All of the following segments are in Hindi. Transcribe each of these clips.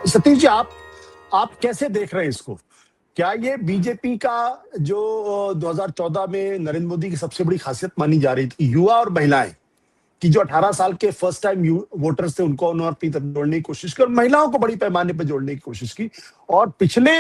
सतीश जी, आप कैसे देख रहे हैं इसको? क्या ये बीजेपी का जो 2014 में नरेंद्र मोदी की सबसे बड़ी खासियत मानी जा रही थी, युवा और महिलाएं, कि जो 18 साल के फर्स्ट टाइम वोटर्स थे उनको उन्होंने अपनी तरफ जोड़ने की कोशिश की और महिलाओं को बड़ी पैमाने पर जोड़ने की कोशिश की। और पिछले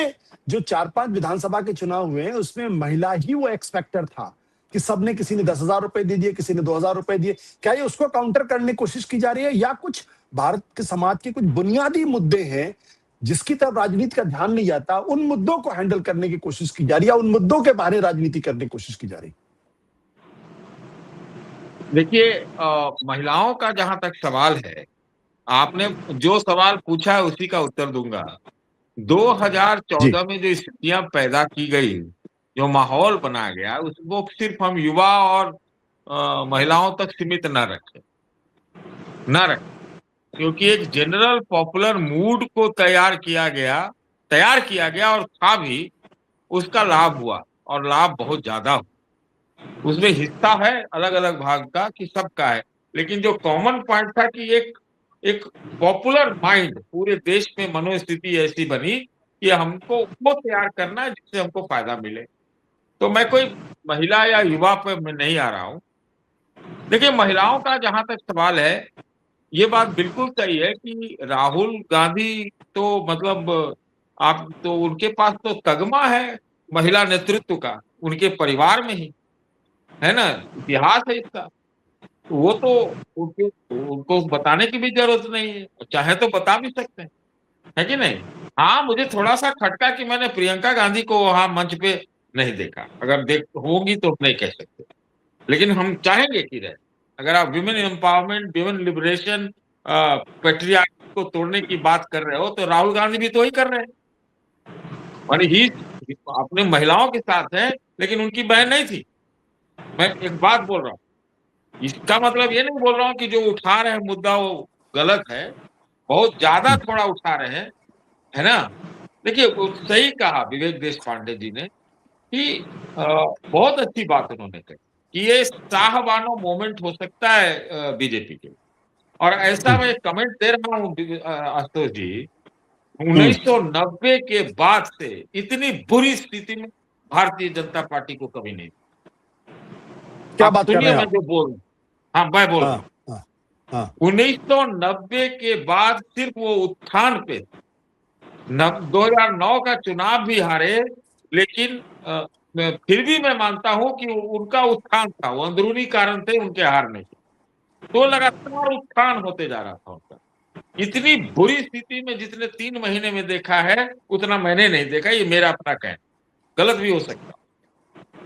जो 4-5 विधानसभा के चुनाव हुए हैं उसमें महिला ही वो एक्स फैक्टर था कि सबने, किसी ने 10,000 रुपए दे दिए, किसी ने 2,000 रुपए दिए। क्या ये उसको काउंटर करने की कोशिश की जा रही है, या कुछ भारत के समाज के कुछ बुनियादी मुद्दे हैं जिसकी तरफ राजनीति का ध्यान नहीं जाता, उन मुद्दों को हैंडल करने की कोशिश की जा रही है, उन मुद्दों के बारे राजनीति करने की कोशिश की जा रही है? देखिए, महिलाओं का जहां तक सवाल है, आपने जो सवाल पूछा है उसी का उत्तर दूंगा। जी। 2014 में जो स्थितियां पैदा की गई, जो माहौल बना गया, उसको सिर्फ हम युवा और महिलाओं तक सीमित न रखें, क्योंकि एक जनरल पॉपुलर मूड को तैयार किया गया और था भी, उसका लाभ हुआ और लाभ बहुत ज्यादा हुआ। उसमें हिस्सा है अलग अलग भाग का कि सबका है, लेकिन जो कॉमन पॉइंट था कि एक एक पॉपुलर माइंड पूरे देश में मनोस्थिति ऐसी बनी कि हमको वो तैयार करना है जिससे हमको फायदा मिले। तो मैं कोई महिला या युवा पे मैं नहीं आ रहा हूं। देखिए, महिलाओं का जहां तक सवाल है, ये बात बिल्कुल सही है कि राहुल गांधी तो मतलब आप तो उनके पास तो तगमा है महिला नेतृत्व का, उनके परिवार में ही है ना, इतिहास है इसका। तो वो तो उनको उनको बताने की भी जरूरत नहीं है, चाहे तो बता भी सकते हैं, है कि नहीं? हाँ, मुझे थोड़ा सा खटका कि मैंने प्रियंका गांधी को वहां मंच पे नहीं देखा। अगर देख होंगी तो नहीं कह सकते, लेकिन हम चाहेंगे कि रहे। अगर आप women empowerment, women liberation, patriarchy को तोड़ने की बात कर रहे हो, तो राहुल गांधी भी तो ही कर रहे हैं। और ही अपने महिलाओं के साथ है, लेकिन उनकी बहन नहीं थी। मैं एक बात बोल रहा हूँ, इसका मतलब ये नहीं बोल रहा हूँ कि जो उठा रहे हैं मुद्दा वो गलत है, बहुत ज्यादा थोड़ा उठा रहे हैं, है ना? देखिए, वो सही कहा विवेक देश पांडे जी ने कि बहुत अच्छी बात उन्होंने कही कि ये शाहबानो मोमेंट हो सकता है बीजेपी के। और ऐसा मैं कमेंट दे रहा हूँ आशुतोष जी, 1990 के बाद से इतनी बुरी स्थिति में भारतीय जनता पार्टी को कभी नहीं। क्या आप बात कर रहे सुनिए हैं मैं आप? जो बोल रहा हूँ। हाँ, मैं बोल रहा हाँ, हूँ। हाँ, हाँ। 1990 के बाद सिर्फ वो उत्थान पे, 2009 का चुनाव भी हारे, लेकिन फिर भी मैं मानता हूं कि उनका उत्थान था, वो अंदरूनी कारण थे उनके हारने के। तो लगातार उत्थान होते जा रहा था उनका। इतनी बुरी स्थिति में जितने 3 महीने में देखा है, उतना मैंने नहीं देखा। ये मेरा अपना कहना, गलत भी हो सकता,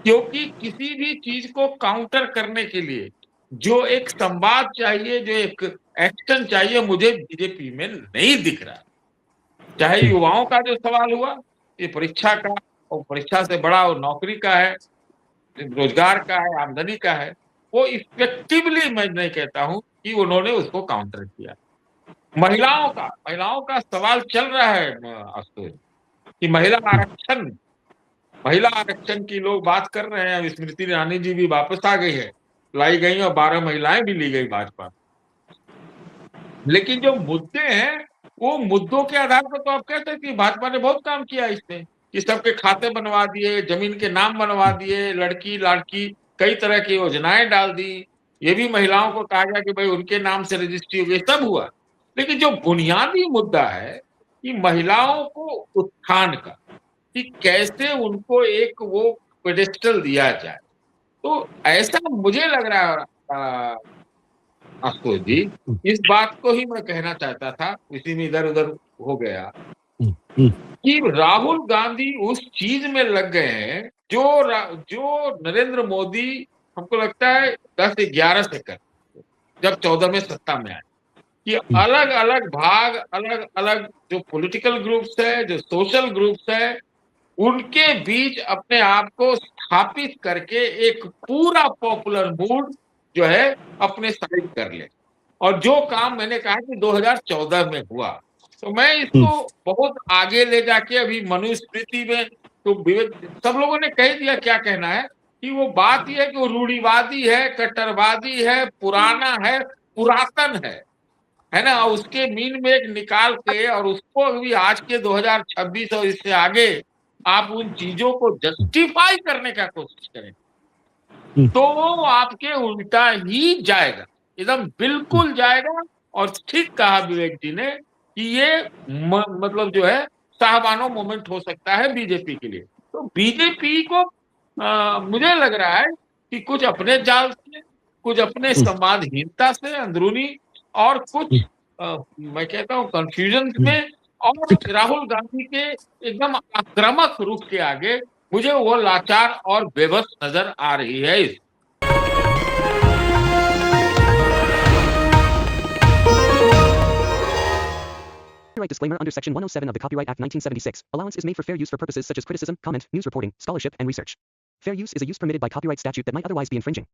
क्योंकि किसी भी चीज को काउंटर करने के लिए जो एक संवाद चाहिए, जो एक एक्शन चाहिए, मुझे बीजेपी में नहीं दिख रहा। चाहे युवाओं का जो सवाल हुआ, ये परीक्षा का, और परीक्षा से बड़ा वो नौकरी का है, रोजगार का है, आमदनी का है। वो इफेक्टिवली मैं नहीं कहता हूं कि उन्होंने उसको काउंटर किया। महिलाओं का सवाल चल रहा है आशुतोष, कि महिला आरक्षण की लोग बात कर रहे हैं। अब स्मृति ईरानी जी भी वापस आ गई है, लाई गई, और 12 महिलाएं भी ली गई भाजपा। लेकिन जो मुद्दे हैं, वो मुद्दों के आधार पर तो आप कह सकते हैं भाजपा ने बहुत काम किया इसमें, कि सबके खाते बनवा दिए, जमीन के नाम बनवा दिए, लड़की लड़की कई तरह की योजनाएं डाल दी। ये भी महिलाओं को कहा गया कि भाई उनके नाम से रजिस्ट्री हो गई, सब हुआ। लेकिन जो बुनियादी मुद्दा है कि महिलाओं को उत्थान का, कि कैसे उनको एक वो पेडेस्टल दिया जाए, तो ऐसा मुझे लग रहा है आशुतोष जी, इस बात को ही मैं कहना चाहता था, इसी में इधर उधर हो गया, कि राहुल गांधी उस चीज में लग गए हैं जो नरेंद्र मोदी, हमको लगता है 10-11 से कर, जब 14 में सत्ता में आए, कि अलग अलग भाग, अलग अलग जो पॉलिटिकल ग्रुप्स है, जो सोशल ग्रुप्स है, उनके बीच अपने आप को स्थापित करके एक पूरा पॉपुलर मूड जो है अपने साइड कर ले। और जो काम मैंने कहा कि 2014 में हुआ, तो मैं इसको बहुत आगे ले जाके अभी मनुस्मृति में, तो विवेक सब लोगों ने कह दिया क्या कहना है, कि वो बात यह है कि वो रूढ़िवादी है, कट्टरवादी है, पुराना है, पुरातन है। है ना, उसके मीन में एक निकाल के और उसको अभी आज के 2026 और इससे आगे आप उन चीजों को जस्टिफाई करने का कोशिश करें तो वो आपके उल्टा ही जाएगा, एकदम बिल्कुल जाएगा। और ठीक कहा विवेक जी ने कि ये मतलब जो है साहबानो मोमेंट हो सकता है बीजेपी के लिए। तो बीजेपी को मुझे लग रहा है कि कुछ अपने जाल से, कुछ अपने संवादहीनता से अंदरूनी और कुछ मैं कहता हूं कंफ्यूजन में और राहुल गांधी के एकदम आक्रामक रुख के आगे मुझे वो लाचार और बेबस नजर आ रही है। Copyright disclaimer under Section 107 of the Copyright Act 1976. Allowance is made for fair use for purposes such as criticism, comment, news reporting, scholarship, and research. Fair use is a use permitted by copyright statute that might otherwise be infringing.